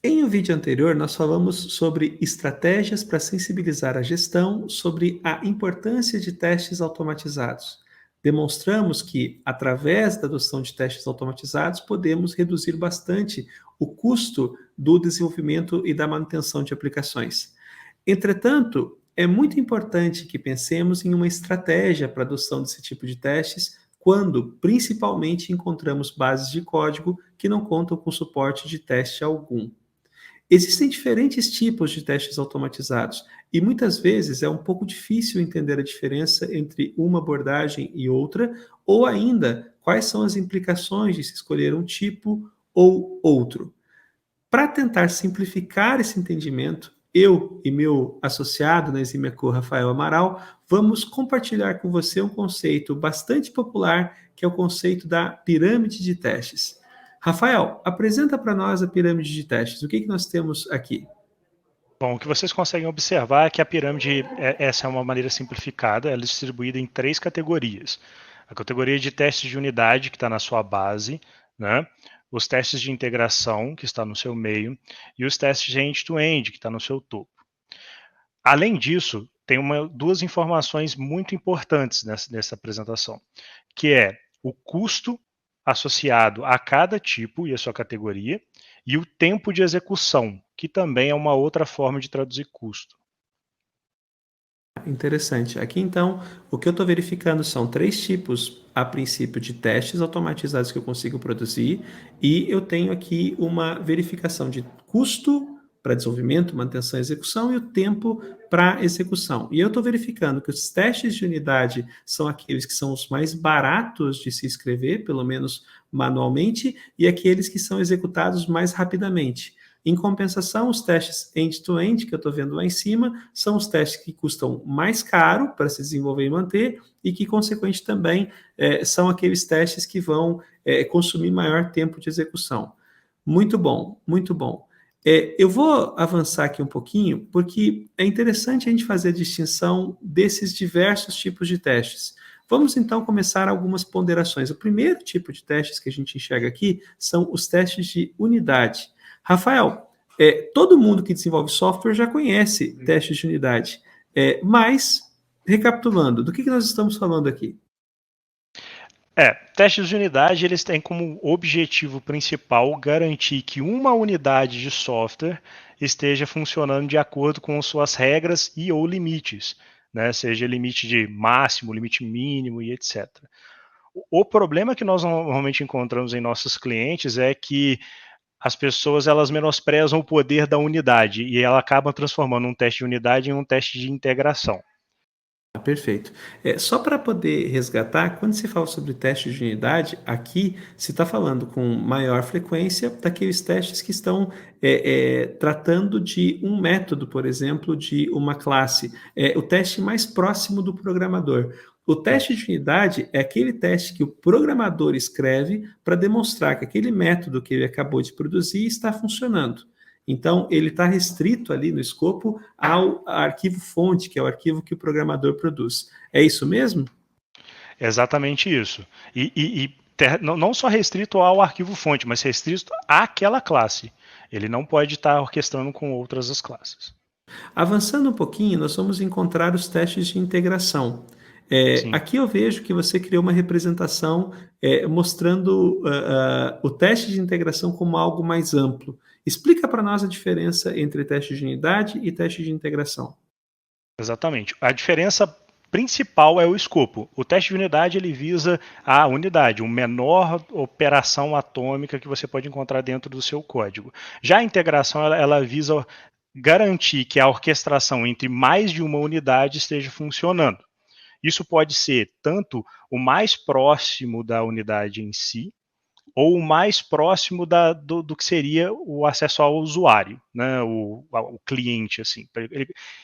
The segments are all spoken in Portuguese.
Em um vídeo anterior, nós falamos sobre estratégias para sensibilizar a gestão sobre a importância de testes automatizados. Demonstramos que, através da adoção de testes automatizados, podemos reduzir bastante o custo do desenvolvimento e da manutenção de aplicações. Entretanto, é muito importante que pensemos em uma estratégia para a adoção desse tipo de testes quando, principalmente, encontramos bases de código que não contam com suporte de teste algum. Existem diferentes tipos de testes automatizados e muitas vezes é um pouco difícil entender a diferença entre uma abordagem e outra, ou ainda quais são as implicações de se escolher um tipo ou outro. Para tentar simplificar esse entendimento, eu e meu associado na Eximiaco, Rafael Amaral, vamos compartilhar com você um conceito bastante popular, que é o conceito da pirâmide de testes. Rafael, apresenta para nós a pirâmide de testes. O que nós temos aqui? Bom, o que vocês conseguem observar é que a pirâmide, essa é uma maneira simplificada, ela é distribuída em 3 categorias. A categoria de testes de unidade, que está na sua base, né? Os testes de integração, que está no seu meio, e os testes de end-to-end, que está no seu topo. Além disso, tem duas informações muito importantes nessa apresentação, que é o custo associado a cada tipo e a sua categoria, e o tempo de execução, que também é uma outra forma de traduzir custo. Interessante. Aqui então, o que eu estou verificando são 3 tipos, a princípio, de testes automatizados que eu consigo produzir, e eu tenho aqui uma verificação de custo para desenvolvimento, manutenção e execução, e o tempo para execução. E eu estou verificando que os testes de unidade são aqueles que são os mais baratos de se escrever, pelo menos manualmente, e aqueles que são executados mais rapidamente. Em compensação, os testes end-to-end, que eu estou vendo lá em cima, são os testes que custam mais caro para se desenvolver e manter e que, consequentemente, também são aqueles testes que vão consumir maior tempo de execução. Muito bom, muito bom. Eu vou avançar aqui um pouquinho, porque é interessante a gente fazer a distinção desses diversos tipos de testes. Vamos então começar algumas ponderações. O primeiro tipo de testes que a gente enxerga aqui são os testes de unidade. Rafael, todo mundo que desenvolve software já conhece testes de unidade, mas, recapitulando, do que nós estamos falando aqui? Testes de unidade, eles têm como objetivo principal garantir que uma unidade de software esteja funcionando de acordo com suas regras e ou limites, né? Seja limite de máximo, limite mínimo e etc. O problema que nós normalmente encontramos em nossos clientes é que as pessoas elas menosprezam o poder da unidade e ela acaba transformando um teste de unidade em um teste de integração. Perfeito. Só para poder resgatar, quando se fala sobre testes de unidade, aqui se está falando com maior frequência daqueles testes que estão tratando de um método, por exemplo, de uma classe. O teste mais próximo do programador. O teste de unidade é aquele teste que o programador escreve para demonstrar que aquele método que ele acabou de produzir está funcionando. Então, ele está restrito ali no escopo ao arquivo fonte, que é o arquivo que o programador produz. É isso mesmo? É exatamente isso. Não só restrito ao arquivo fonte, mas restrito àquela classe. Ele não pode estar orquestrando com outras as classes. Avançando um pouquinho, nós vamos encontrar os testes de integração. Aqui eu vejo que você criou uma representação mostrando o teste de integração como algo mais amplo. Explica para nós a diferença entre teste de unidade e teste de integração. Exatamente. A diferença principal é o escopo. O teste de unidade ele visa a unidade, uma menor operação atômica que você pode encontrar dentro do seu código. Já a integração ela visa garantir que a orquestração entre mais de uma unidade esteja funcionando. Isso pode ser tanto o mais próximo da unidade em si, ou o mais próximo do que seria o acesso ao usuário, né, o cliente. Assim.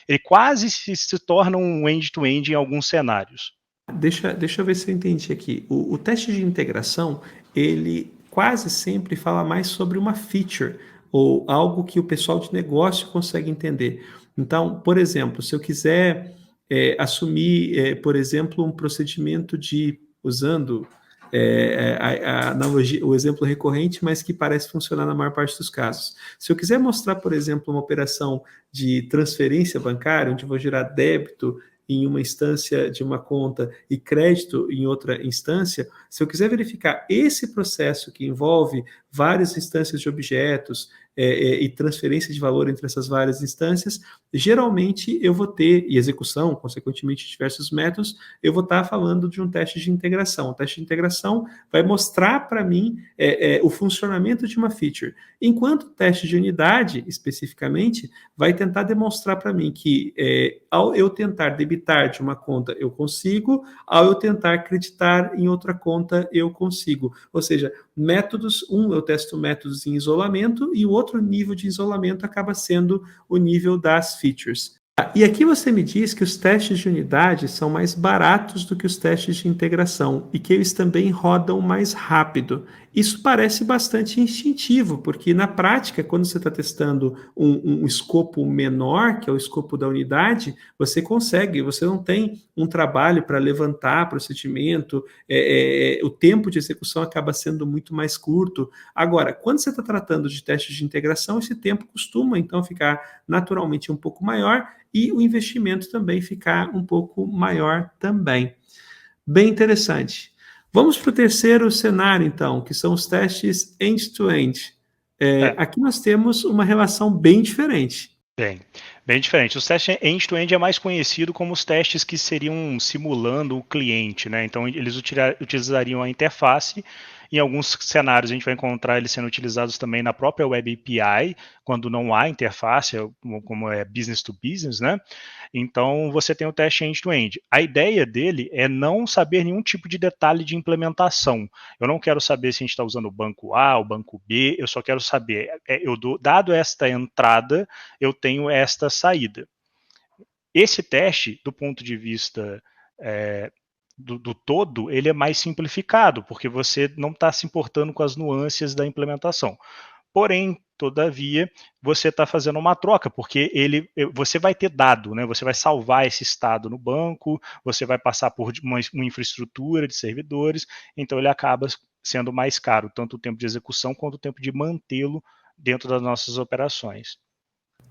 Ele quase se torna um end-to-end em alguns cenários. Deixa eu ver se eu entendi aqui. O teste de integração, ele quase sempre fala mais sobre uma feature, ou algo que o pessoal de negócio consegue entender. Então, por exemplo, se eu quiser assumir, por exemplo, um procedimento de, usando a analogia, o exemplo recorrente, mas que parece funcionar na maior parte dos casos. Se eu quiser mostrar, por exemplo, uma operação de transferência bancária, onde eu vou gerar débito em uma instância de uma conta e crédito em outra instância, se eu quiser verificar esse processo que envolve várias instâncias de objetos e transferência de valor entre essas várias instâncias, geralmente eu vou ter, e execução, consequentemente, de diversos métodos, eu vou estar falando de um teste de integração. O teste de integração vai mostrar para mim o funcionamento de uma feature, enquanto o teste de unidade, especificamente, vai tentar demonstrar para mim que ao eu tentar debitar de uma conta eu consigo, ao eu tentar acreditar em outra conta eu consigo. Ou seja, métodos, eu testo métodos em isolamento e o outro nível de isolamento acaba sendo o nível das features. E aqui você me diz que os testes de unidade são mais baratos do que os testes de integração e que eles também rodam mais rápido. Isso parece bastante instintivo, porque na prática, quando você está testando um escopo menor, que é o escopo da unidade, você consegue, você não tem um trabalho para levantar procedimento, o tempo de execução acaba sendo muito mais curto. Agora, quando você está tratando de testes de integração, esse tempo costuma então ficar naturalmente um pouco maior e o investimento também ficar um pouco maior também. Bem interessante. Vamos para o terceiro cenário, então, que são os testes end-to-end. Aqui nós temos uma relação bem diferente. Bem diferente. Os testes end-to-end é mais conhecido como os testes que seriam simulando o cliente, né? Então eles utilizariam a interface. Em alguns cenários a gente vai encontrar eles sendo utilizados também na própria Web API, quando não há interface, como é business to business, né? Então você tem o teste end-to-end. A ideia dele é não saber nenhum tipo de detalhe de implementação. Eu não quero saber se a gente está usando o banco A, o banco B, eu só quero saber, dado esta entrada, eu tenho esta saída. Esse teste, do ponto de vista do todo, ele é mais simplificado, porque você não está se importando com as nuances da implementação. Porém, todavia, você está fazendo uma troca, porque você vai ter dado, né? Você vai salvar esse estado no banco, você vai passar por uma infraestrutura de servidores, então ele acaba sendo mais caro, tanto o tempo de execução quanto o tempo de mantê-lo dentro das nossas operações.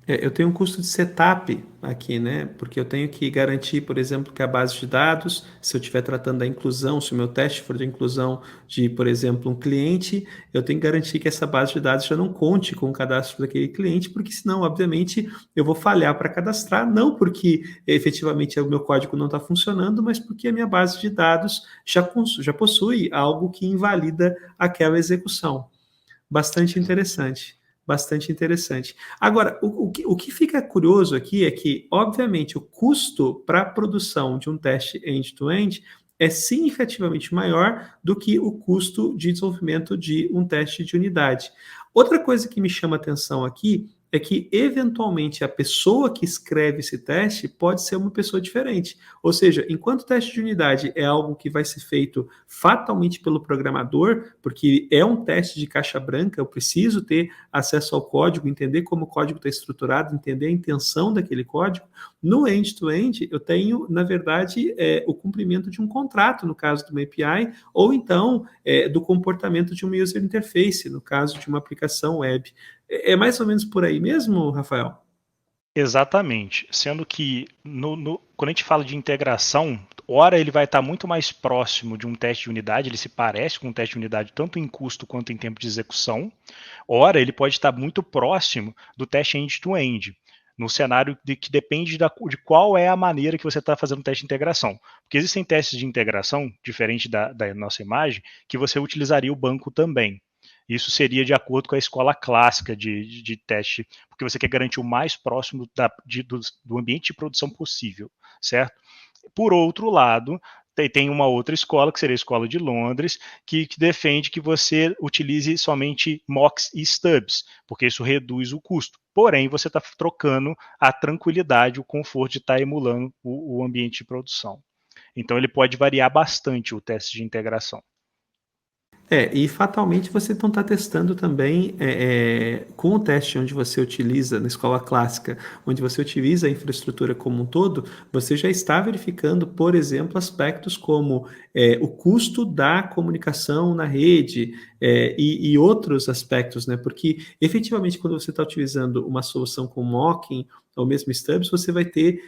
Eu tenho um custo de setup aqui, né? Porque eu tenho que garantir, por exemplo, que a base de dados, se eu estiver tratando da inclusão, se o meu teste for de inclusão de, por exemplo, um cliente, eu tenho que garantir que essa base de dados já não conte com o cadastro daquele cliente, porque senão, obviamente, eu vou falhar para cadastrar, não porque efetivamente o meu código não está funcionando, mas porque a minha base de dados já possui algo que invalida aquela execução. Bastante interessante. Bastante interessante. Agora, o que fica curioso aqui é que, obviamente, o custo para a produção de um teste end-to-end é significativamente maior do que o custo de desenvolvimento de um teste de unidade. Outra coisa que me chama atenção aqui é que, eventualmente, a pessoa que escreve esse teste pode ser uma pessoa diferente. Ou seja, enquanto o teste de unidade é algo que vai ser feito fatalmente pelo programador, porque é um teste de caixa branca, eu preciso ter acesso ao código, entender como o código está estruturado, entender a intenção daquele código. No end-to-end, eu tenho, na verdade, o cumprimento de um contrato, no caso de uma API, ou então do comportamento de uma user interface, no caso de uma aplicação web. É mais ou menos por aí mesmo, Rafael? Exatamente. Sendo que quando a gente fala de integração, ora ele vai estar muito mais próximo de um teste de unidade, ele se parece com um teste de unidade tanto em custo quanto em tempo de execução. Ora, ele pode estar muito próximo do teste end-to-end, no cenário que depende de qual é a maneira que você está fazendo o teste de integração. Porque existem testes de integração, diferente da nossa imagem, que você utilizaria o banco também. Isso seria de acordo com a escola clássica de teste, porque você quer garantir o mais próximo do ambiente de produção possível, certo? Por outro lado, tem uma outra escola, que seria a escola de Londres, que defende que você utilize somente mocks e stubs, porque isso reduz o custo. Porém, você está trocando a tranquilidade, o conforto de estar emulando o ambiente de produção. Então, ele pode variar bastante o teste de integração. E fatalmente você não está testando também com o teste onde você utiliza, na escola clássica, onde você utiliza a infraestrutura como um todo, você já está verificando, por exemplo, aspectos como o custo da comunicação na rede e outros aspectos, né? Porque efetivamente, quando você está utilizando uma solução com mocking ou mesmo Stubbs, você vai ter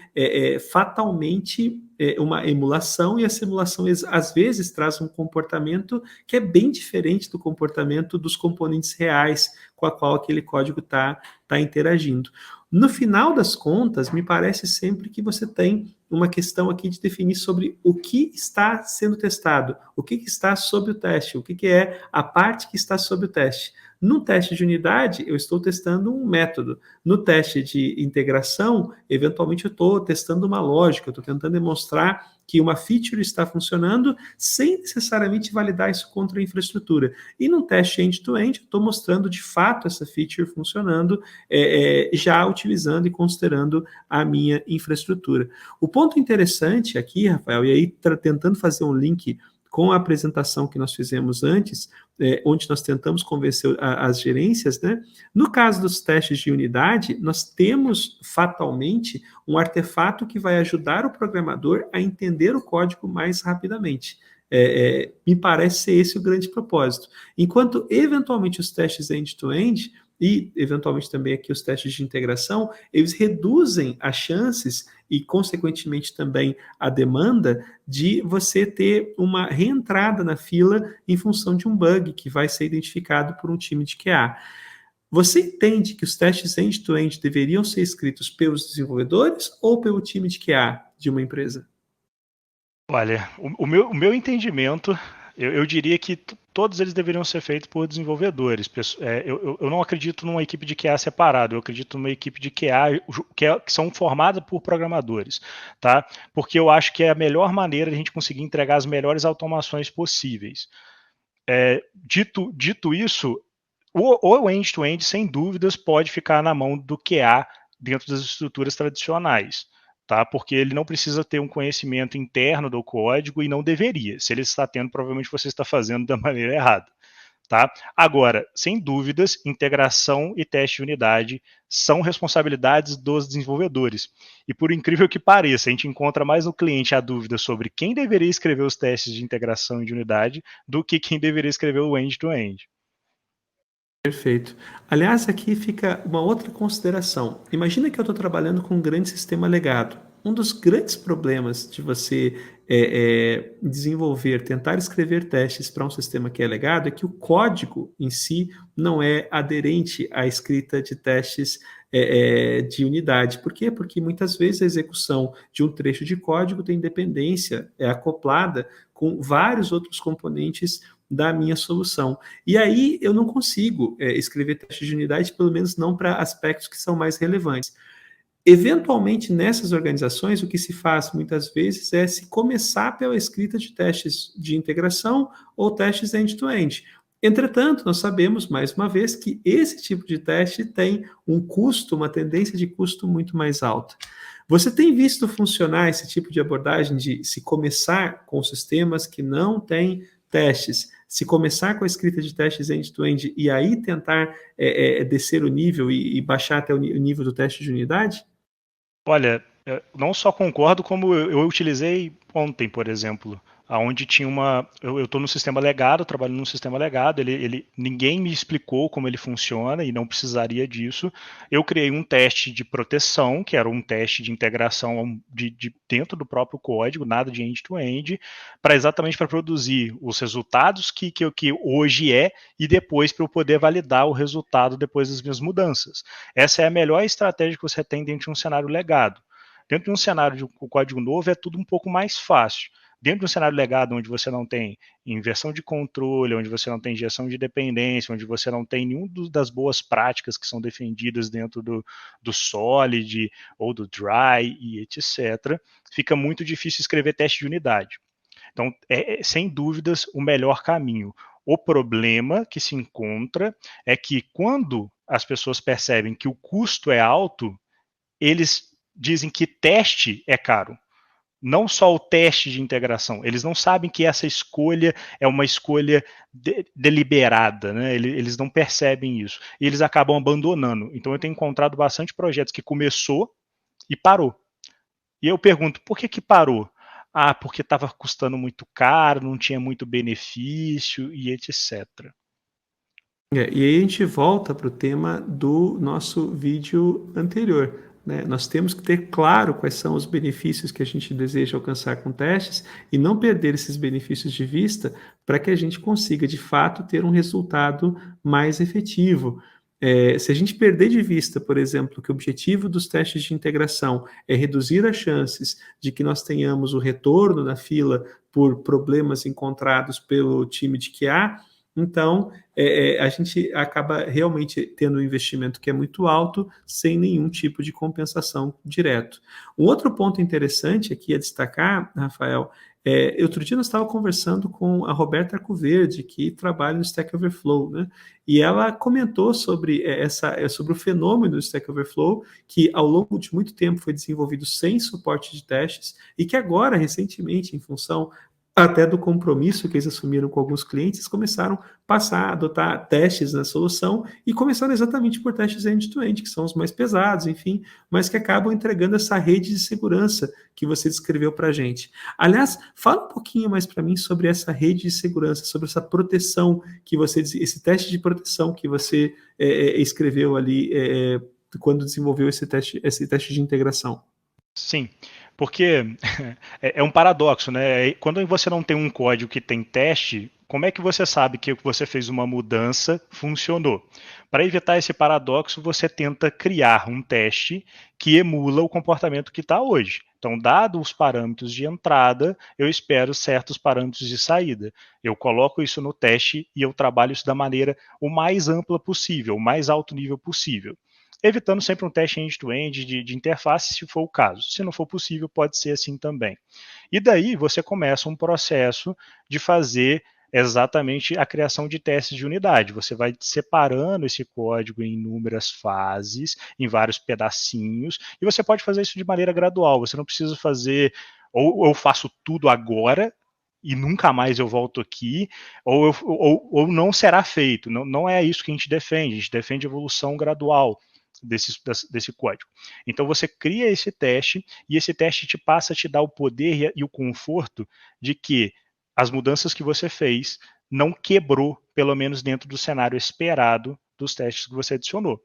fatalmente uma emulação, e essa emulação às vezes traz um comportamento que é bem diferente do comportamento dos componentes reais com a qual aquele código tá interagindo. No final das contas, me parece sempre que você tem uma questão aqui de definir sobre o que está sendo testado, o que está sob o teste, o que é a parte que está sob o teste. No teste de unidade, eu estou testando um método. No teste de integração, eventualmente eu estou testando uma lógica, eu estou tentando demonstrar que uma feature está funcionando sem necessariamente validar isso contra a infraestrutura. E no teste end-to-end, eu estou mostrando de fato essa feature funcionando, já utilizando e considerando a minha infraestrutura. O ponto interessante aqui, Rafael, e aí tentando fazer um link com a apresentação que nós fizemos antes, onde nós tentamos convencer as gerências, né? No caso dos testes de unidade, nós temos fatalmente um artefato que vai ajudar o programador a entender o código mais rapidamente. Me parece ser esse o grande propósito. Enquanto, eventualmente, os testes end-to-end e, eventualmente, também aqui os testes de integração, eles reduzem as chances e, consequentemente, também a demanda de você ter uma reentrada na fila em função de um bug que vai ser identificado por um time de QA. Você entende que os testes end-to-end deveriam ser escritos pelos desenvolvedores ou pelo time de QA de uma empresa? Olha, o meu entendimento, eu diria que todos eles deveriam ser feitos por desenvolvedores. Eu não acredito numa equipe de QA separado, eu acredito numa equipe de QA que são formadas por programadores, tá? Porque eu acho que é a melhor maneira de a gente conseguir entregar as melhores automações possíveis. Dito isso, o end-to-end, sem dúvidas, pode ficar na mão do QA dentro das estruturas tradicionais, tá? Porque ele não precisa ter um conhecimento interno do código e não deveria. Se ele está tendo, provavelmente você está fazendo da maneira errada, tá? Agora, sem dúvidas, integração e teste de unidade são responsabilidades dos desenvolvedores. E por incrível que pareça, a gente encontra mais no cliente a dúvida sobre quem deveria escrever os testes de integração e de unidade do que quem deveria escrever o end-to-end. Perfeito. Aliás, aqui fica uma outra consideração. Imagina que eu estou trabalhando com um grande sistema legado. Um dos grandes problemas de você desenvolver, tentar escrever testes para um sistema que é legado é que o código em si não é aderente à escrita de testes de unidade. Por quê? Porque muitas vezes a execução de um trecho de código tem dependência, é acoplada com vários outros componentes da minha solução. E aí eu não consigo escrever testes de unidade, pelo menos não para aspectos que são mais relevantes. Eventualmente, nessas organizações, o que se faz muitas vezes é se começar pela escrita de testes de integração ou testes end-to-end. Entretanto, nós sabemos, mais uma vez, que esse tipo de teste tem um custo, uma tendência de custo muito mais alta. Você tem visto funcionar esse tipo de abordagem de se começar com sistemas que não têm testes, se começar com a escrita de testes end-to-end e aí tentar descer o nível e baixar até o nível do teste de unidade? Olha, não só concordo, como eu utilizei ontem, por exemplo, aonde tinha uma. Eu estou no sistema legado, trabalhando no sistema legado, ninguém me explicou como ele funciona e não precisaria disso. Eu criei um teste de proteção, que era um teste de integração de dentro do próprio código, nada de end-to-end, exatamente para produzir os resultados que hoje e depois para eu poder validar o resultado depois das minhas mudanças. Essa é a melhor estratégia que você tem dentro de um cenário legado. Dentro de um cenário de código novo é tudo um pouco mais fácil. Dentro de um cenário legado onde você não tem inversão de controle, onde você não tem injeção de dependência, onde você não tem nenhuma das boas práticas que são defendidas dentro do Solid ou do Dry e etc., fica muito difícil escrever teste de unidade. Então, sem dúvidas, o melhor caminho. O problema que se encontra é que quando as pessoas percebem que o custo é alto, eles dizem que teste é caro. não só o teste de integração, eles não sabem que essa escolha é uma escolha deliberada, né? Eles não percebem isso, e eles acabam abandonando. Então eu tenho encontrado bastante projetos que começou e parou. E eu pergunto, por que que parou? Ah, porque estava custando muito caro, não tinha muito benefício e etc. E aí a gente volta para o tema do nosso vídeo anterior, né? Nós temos que ter claro quais são os benefícios que a gente deseja alcançar com testes e não perder esses benefícios de vista para que a gente consiga, de fato, ter um resultado mais efetivo. Se a gente perder de vista, por exemplo, que o objetivo dos testes de integração é reduzir as chances de que nós tenhamos o retorno na fila por problemas encontrados pelo time de QA, então a gente acaba realmente tendo um investimento que é muito alto, sem nenhum tipo de compensação direto. Um outro ponto interessante aqui a destacar, Rafael, outro dia nós estávamos conversando com a Roberta Arcoverde, que trabalha no Stack Overflow, né? E ela comentou sobre, sobre o fenômeno do Stack Overflow, que ao longo de muito tempo foi desenvolvido sem suporte de testes, e que agora, recentemente, em função até do compromisso que eles assumiram com alguns clientes, começaram a passar a adotar testes na solução e começaram exatamente por testes end-to-end, que são os mais pesados, enfim, mas que acabam entregando essa rede de segurança que você descreveu para a gente. Aliás, fala um pouquinho mais para mim sobre essa rede de segurança, sobre essa proteção que você, esse teste de proteção que você escreveu ali quando desenvolveu esse teste de integração. Sim, porque é um paradoxo, né? Quando você não tem um código que tem teste, como é que você sabe que você fez uma mudança funcionou? Para evitar esse paradoxo, você tenta criar um teste que emula o comportamento que está hoje. Então, dado os parâmetros de entrada, eu espero certos parâmetros de saída. Eu coloco isso no teste e eu trabalho isso da maneira o mais ampla possível, o mais alto nível possível, evitando sempre um teste end-to-end de interface, se for o caso. Se não for possível, pode ser assim também. E daí você começa um processo de fazer exatamente a criação de testes de unidade. Você vai separando esse código em inúmeras fases, em vários pedacinhos, e você pode fazer isso de maneira gradual. Você não precisa fazer, ou eu faço tudo agora, e nunca mais eu volto aqui, ou não será feito. Não, não é isso que a gente defende evolução gradual desse código. Então você cria esse teste e esse teste te passa a te dar o poder e o conforto de que as mudanças que você fez não quebrou, pelo menos dentro do cenário esperado dos testes que você adicionou.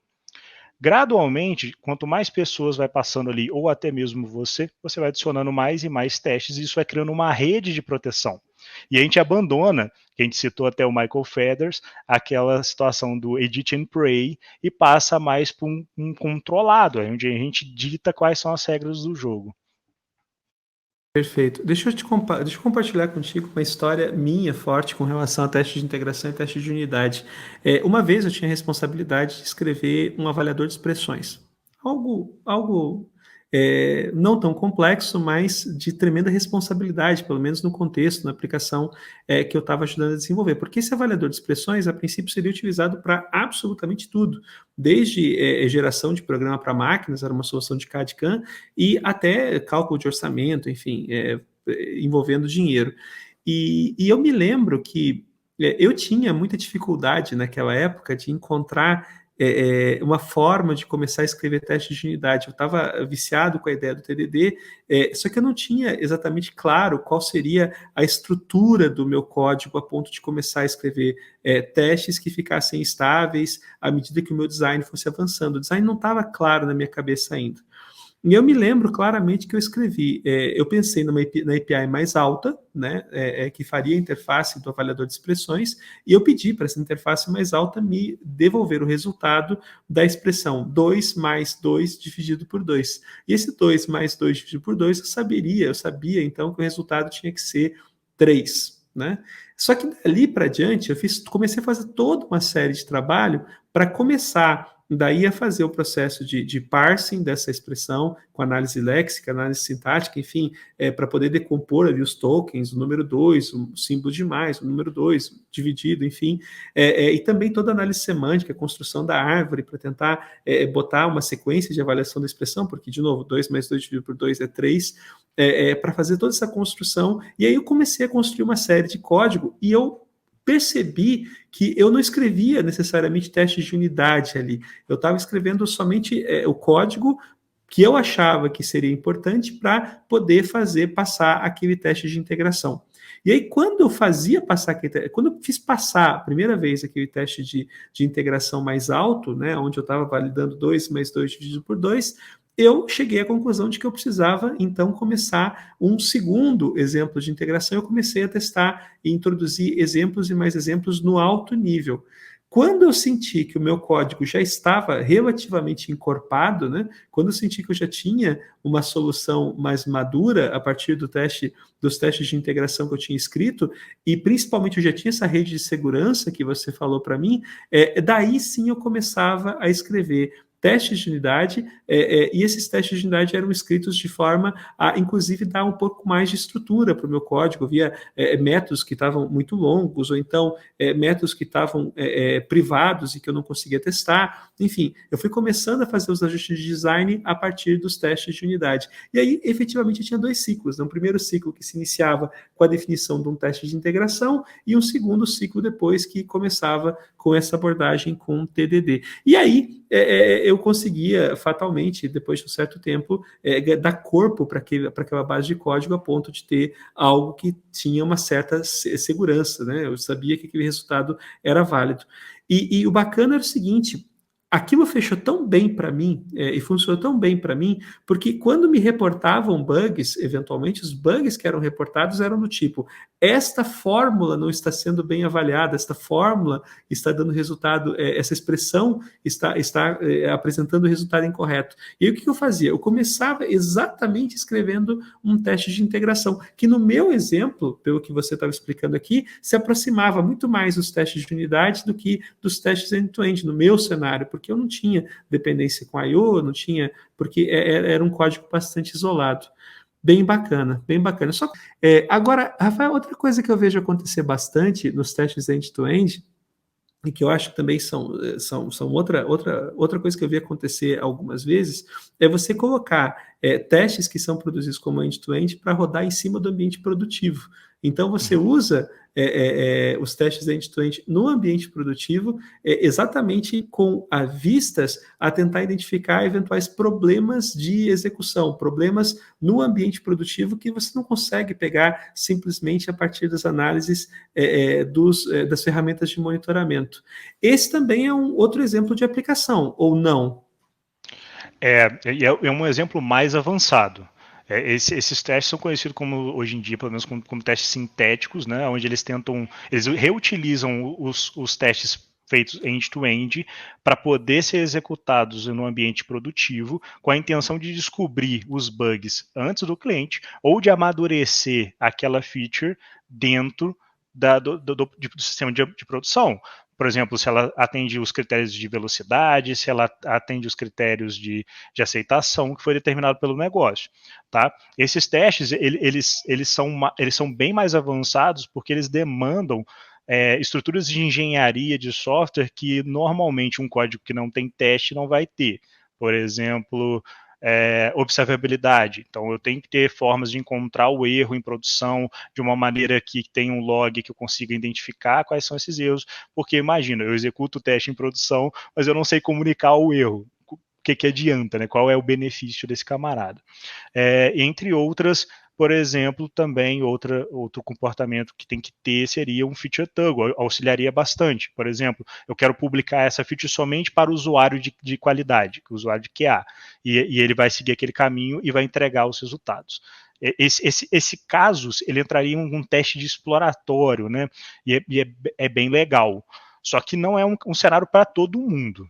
Gradualmente, quanto mais pessoas vai passando ali, ou até mesmo você vai adicionando mais e mais testes, e isso vai criando uma rede de proteção. E a gente abandona, que a gente citou até o Michael Feathers, aquela situação do edit and pray, e passa mais para um controlado, onde a gente dita quais são as regras do jogo. Perfeito. Deixa eu compartilhar contigo uma história minha forte com relação a teste de integração e teste de unidade. Uma vez eu tinha a responsabilidade de escrever um avaliador de expressões. Algo não tão complexo, mas de tremenda responsabilidade, pelo menos no contexto, na aplicação que eu estava ajudando a desenvolver. Porque esse avaliador de expressões, a princípio, seria utilizado para absolutamente tudo. Desde geração de programa para máquinas, era uma solução de CAD CAM, e até cálculo de orçamento, enfim, envolvendo dinheiro. E eu me lembro que eu tinha muita dificuldade naquela época de encontrar uma forma de começar a escrever testes de unidade. Eu estava viciado com a ideia do TDD, só que eu não tinha exatamente claro qual seria a estrutura do meu código a ponto de começar a escrever testes que ficassem estáveis à medida que o meu design fosse avançando. O design não estava claro na minha cabeça ainda. E eu me lembro claramente que eu escrevi, eu pensei na API mais alta, né, que faria a interface do avaliador de expressões, e eu pedi para essa interface mais alta me devolver o resultado da expressão 2 mais 2 dividido por 2. E esse 2 mais 2 dividido por 2, eu sabia então que o resultado tinha que ser 3, né? Só que dali para diante, comecei a fazer toda uma série de trabalho para começar daí ia fazer o processo de parsing dessa expressão, com análise léxica, análise sintática, enfim, para poder decompor ali os tokens, o número 2, o símbolo de mais, o número 2, dividido, enfim, e também toda a análise semântica, a construção da árvore, para tentar botar uma sequência de avaliação da expressão, porque, de novo, 2 mais 2 dividido por 2 é 3, para fazer toda essa construção, e aí eu comecei a construir uma série de código, e eu percebi que eu não escrevia necessariamente testes de unidade ali, eu estava escrevendo somente o código que eu achava que seria importante para poder fazer passar aquele teste de integração. E aí, quando eu fazia passar, quando eu fiz passar a primeira vez aquele teste de integração mais alto, né, onde eu estava validando 2 mais 2 dividido por 2, eu cheguei à conclusão de que eu precisava, então, começar um segundo exemplo de integração. Eu comecei a testar e introduzir exemplos e mais exemplos no alto nível. Quando eu senti que o meu código já estava relativamente encorpado, né, quando eu senti que eu já tinha uma solução mais madura a partir dos testes de integração que eu tinha escrito, e principalmente eu já tinha essa rede de segurança que você falou para mim, daí sim eu começava a escrever testes de unidade, e esses testes de unidade eram escritos de forma a, inclusive, dar um pouco mais de estrutura para o meu código, via métodos que estavam muito longos, ou então métodos que estavam privados e que eu não conseguia testar. Enfim, eu fui começando a fazer os ajustes de design a partir dos testes de unidade. E aí, efetivamente, eu tinha 2 ciclos. Né? Um primeiro ciclo que se iniciava com a definição de um teste de integração e um segundo ciclo depois que começava com essa abordagem com TDD. E aí, eu conseguia fatalmente, depois de um certo tempo, dar corpo para aquela base de código a ponto de ter algo que tinha uma certa segurança, né? Eu sabia que aquele resultado era válido. E o bacana era o seguinte, aquilo fechou tão bem para mim, e funcionou tão bem para mim, porque quando me reportavam bugs, eventualmente os bugs que eram reportados eram do tipo, esta fórmula não está sendo bem avaliada, esta fórmula está dando resultado, essa expressão está apresentando resultado incorreto. E aí o que eu fazia? Eu começava exatamente escrevendo um teste de integração, que no meu exemplo, pelo que você estava explicando aqui, se aproximava muito mais dos testes de unidade do que dos testes end-to-end, no meu cenário, porque eu não tinha dependência com I/O, não tinha, porque era um código bastante isolado. Bem bacana, bem bacana. Agora, Rafael, outra coisa que eu vejo acontecer bastante nos testes end-to-end, e que eu acho que também são outra coisa que eu vi acontecer algumas vezes, é você colocar testes que são produzidos como end-to-end para rodar em cima do ambiente produtivo. Então, você usa os testes end-to-end no ambiente produtivo exatamente com vistas a tentar identificar eventuais problemas de execução, problemas no ambiente produtivo que você não consegue pegar simplesmente a partir das análises das ferramentas de monitoramento. Esse também é um outro exemplo de aplicação, ou não? É um exemplo mais avançado. Esses testes são conhecidos como, hoje em dia, pelo menos como testes sintéticos, né, onde eles reutilizam os testes feitos end-to-end para poder ser executados no ambiente produtivo com a intenção de descobrir os bugs antes do cliente ou de amadurecer aquela feature dentro do sistema de produção. Por exemplo, se ela atende os critérios de velocidade, se ela atende os critérios de aceitação que foi determinado pelo negócio. Tá? Esses testes, eles são bem mais avançados porque eles demandam estruturas de engenharia de software que normalmente um código que não tem teste não vai ter. Por exemplo, observabilidade. Então, eu tenho que ter formas de encontrar o erro em produção de uma maneira que tenha um log que eu consiga identificar quais são esses erros, porque imagina, eu executo o teste em produção, mas eu não sei comunicar o erro. O que adianta, né? Qual é o benefício desse camarada? Entre outras, por exemplo, também outro comportamento que tem que ter seria um feature toggle, auxiliaria bastante. Por exemplo, eu quero publicar essa feature somente para o usuário de qualidade, o usuário de QA, e ele vai seguir aquele caminho e vai entregar os resultados. Esse caso, ele entraria em um teste de exploratório, né? E é bem legal. Só que não é um cenário para todo mundo.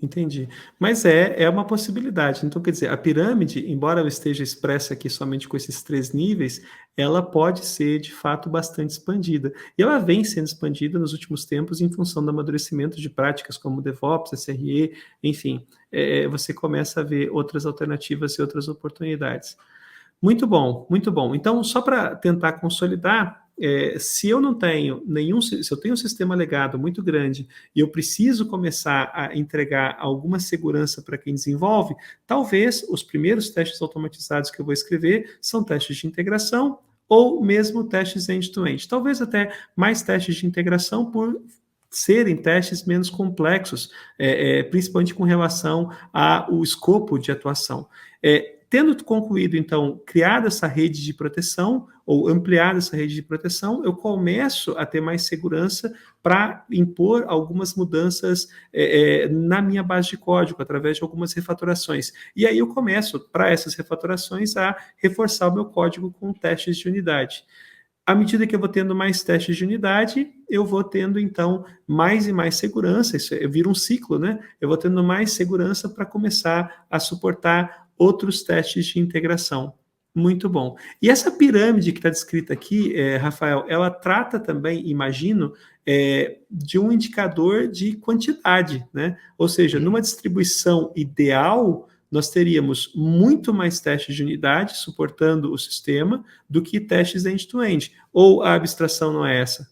Entendi. Mas é uma possibilidade. Então, quer dizer, a pirâmide, embora ela esteja expressa aqui somente com esses 3 níveis, ela pode ser, de fato, bastante expandida. E ela vem sendo expandida nos últimos tempos em função do amadurecimento de práticas como DevOps, SRE, enfim, você começa a ver outras alternativas e outras oportunidades. Muito bom, muito bom. Então, só para tentar consolidar, se eu não tenho se eu tenho um sistema legado muito grande e eu preciso começar a entregar alguma segurança para quem desenvolve, talvez os primeiros testes automatizados que eu vou escrever são testes de integração ou mesmo testes end-to-end. Talvez até mais testes de integração por serem testes menos complexos, principalmente com relação ao escopo de atuação. Tendo concluído, então, criada essa rede de proteção, ou ampliada essa rede de proteção, eu começo a ter mais segurança para impor algumas mudanças na minha base de código, através de algumas refatorações. E aí eu começo, para essas refatorações, a reforçar o meu código com testes de unidade. À medida que eu vou tendo mais testes de unidade, eu vou tendo, então, mais e mais segurança, isso vira um ciclo, né? Eu vou tendo mais segurança para começar a suportar outros testes de integração. Muito bom. E essa pirâmide que está descrita aqui, Rafael, ela trata também, imagino, de um indicador de quantidade, né? Ou seja, numa distribuição ideal, nós teríamos muito mais testes de unidade suportando o sistema do que testes end-to-end. Ou a abstração não é essa?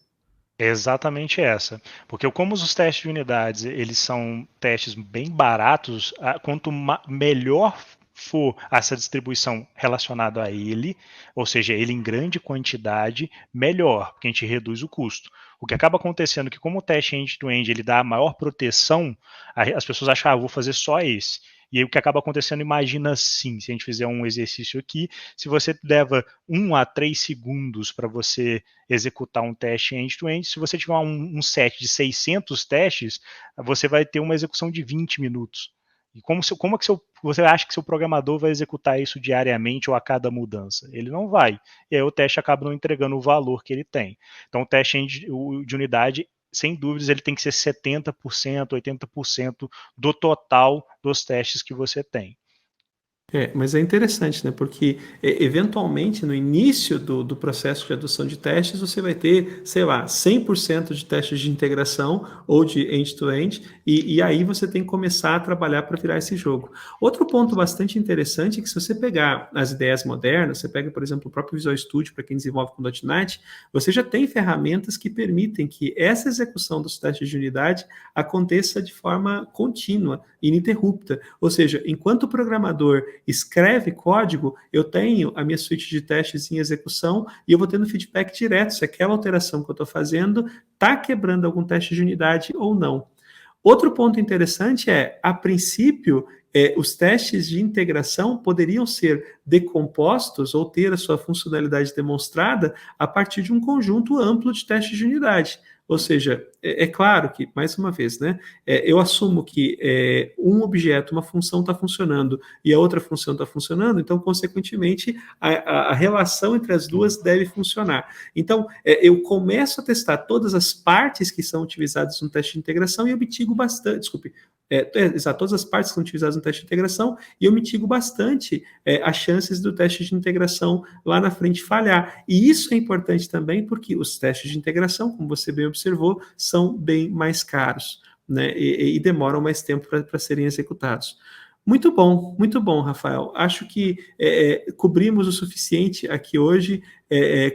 É exatamente essa. Porque como os testes de unidades, eles são testes bem baratos, quanto melhor for essa distribuição relacionada a ele, ou seja, ele em grande quantidade, melhor, porque a gente reduz o custo. O que acaba acontecendo é que como o teste end-to-end ele dá a maior proteção, as pessoas acham, vou fazer só esse. E aí o que acaba acontecendo, imagina assim, se a gente fizer um exercício aqui, se você leva 1 a 3 segundos para você executar um teste end-to-end, se você tiver um set de 600 testes, você vai ter uma execução de 20 minutos. E como é que você acha que seu programador vai executar isso diariamente ou a cada mudança? Ele não vai. E aí o teste acaba não entregando o valor que ele tem. Então o teste de unidade, sem dúvidas, ele tem que ser 70%, 80% do total dos testes que você tem. Mas é interessante, né? Porque eventualmente no início do processo de adoção de testes, você vai ter, sei lá, 100% de testes de integração ou de end-to-end, e aí você tem que começar a trabalhar para virar esse jogo. Outro ponto bastante interessante é que se você pegar as ideias modernas, você pega, por exemplo, o próprio Visual Studio, para quem desenvolve com .NET, você já tem ferramentas que permitem que essa execução dos testes de unidade aconteça de forma contínua, ininterrupta. Ou seja, enquanto o programador escreve código, eu tenho a minha suíte de testes em execução e eu vou tendo feedback direto se aquela alteração que eu estou fazendo está quebrando algum teste de unidade ou não. Outro ponto interessante a princípio, os testes de integração poderiam ser decompostos ou ter a sua funcionalidade demonstrada a partir de um conjunto amplo de testes de unidade. Ou seja, claro que, mais uma vez, né, eu assumo que um objeto, uma função está funcionando e a outra função está funcionando, então, consequentemente, a relação entre as duas deve funcionar. Então, eu começo a testar todas as partes que são utilizadas no teste de integração e eu mitigo bastante, exato, todas as partes que são utilizadas no teste de integração e eu mitigo bastante as chances do teste de integração lá na frente falhar. E isso é importante também porque os testes de integração, como você bem observou, são bem mais caros, né? E demoram mais tempo para serem executados. Muito bom, Rafael. Acho que cobrimos o suficiente aqui hoje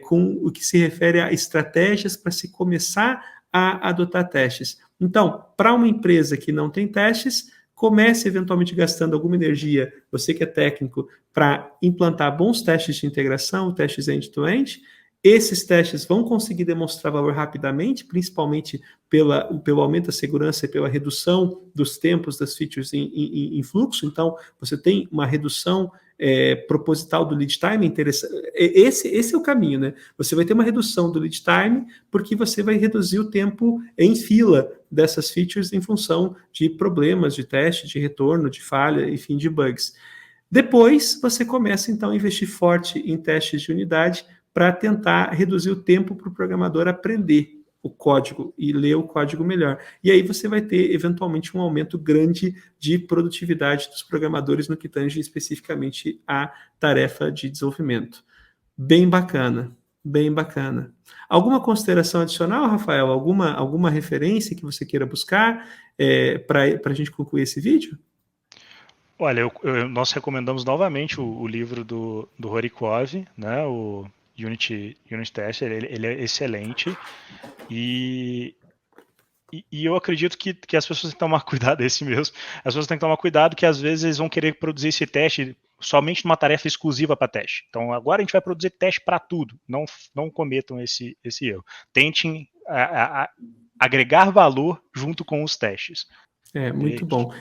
com o que se refere a estratégias para se começar a adotar testes. Então, para uma empresa que não tem testes, comece eventualmente gastando alguma energia, você que é técnico, para implantar bons testes de integração, testes end-to-end. Esses testes vão conseguir demonstrar valor rapidamente, principalmente pelo aumento da segurança e pela redução dos tempos das features em fluxo. Então, você tem uma redução proposital do lead time interessante. Esse é o caminho, né? Você vai ter uma redução do lead time porque você vai reduzir o tempo em fila dessas features em função de problemas de teste, de retorno, de falha, enfim, de bugs. Depois, você começa, então, a investir forte em testes de unidade para tentar reduzir o tempo para o programador aprender o código e ler o código melhor. E aí você vai ter, eventualmente, um aumento grande de produtividade dos programadores no que tange especificamente a tarefa de desenvolvimento. Bem bacana, bem bacana. Alguma consideração adicional, Rafael? Alguma referência que você queira buscar para a gente concluir esse vídeo? Olha, nós recomendamos novamente o livro do Horikov, né, o Unity Tester, ele é excelente, e eu acredito que as pessoas têm que tomar cuidado, esse mesmo, as pessoas têm que tomar cuidado que às vezes eles vão querer produzir esse teste somente numa tarefa exclusiva para teste. Então agora a gente vai produzir teste para tudo, não cometam esse erro. Tentem agregar valor junto com os testes. Muito bom.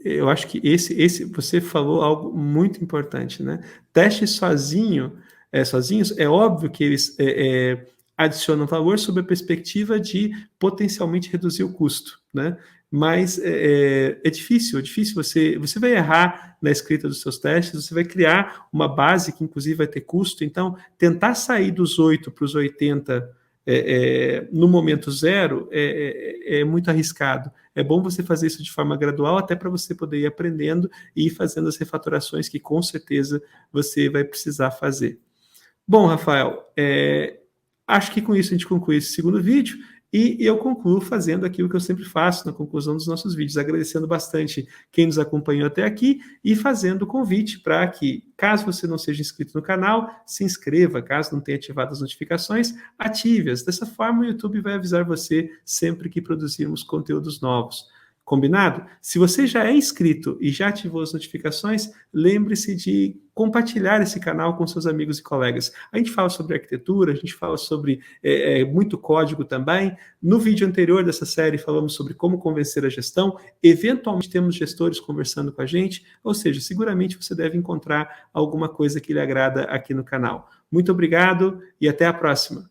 Eu acho que esse você falou algo muito importante, né? Testes sozinhos, é óbvio que eles adicionam valor sob a perspectiva de potencialmente reduzir o custo, né? Mas é difícil você vai errar na escrita dos seus testes, você vai criar uma base que inclusive vai ter custo, então tentar sair dos 8 para os 80 no momento zero é muito arriscado. É bom você fazer isso de forma gradual, até para você poder ir aprendendo e ir fazendo as refatorações que com certeza você vai precisar fazer. Bom, Rafael, acho que com isso a gente conclui esse segundo vídeo e eu concluo fazendo aquilo que eu sempre faço na conclusão dos nossos vídeos, agradecendo bastante quem nos acompanhou até aqui e fazendo o convite para que, caso você não seja inscrito no canal, se inscreva, caso não tenha ativado as notificações, ative-as. Dessa forma, o YouTube vai avisar você sempre que produzirmos conteúdos novos. Combinado? Se você já é inscrito e já ativou as notificações, lembre-se de compartilhar esse canal com seus amigos e colegas. A gente fala sobre arquitetura, a gente fala sobre muito código também. No vídeo anterior dessa série falamos sobre como convencer a gestão. Eventualmente temos gestores conversando com a gente, ou seja, seguramente você deve encontrar alguma coisa que lhe agrada aqui no canal. Muito obrigado e até a próxima.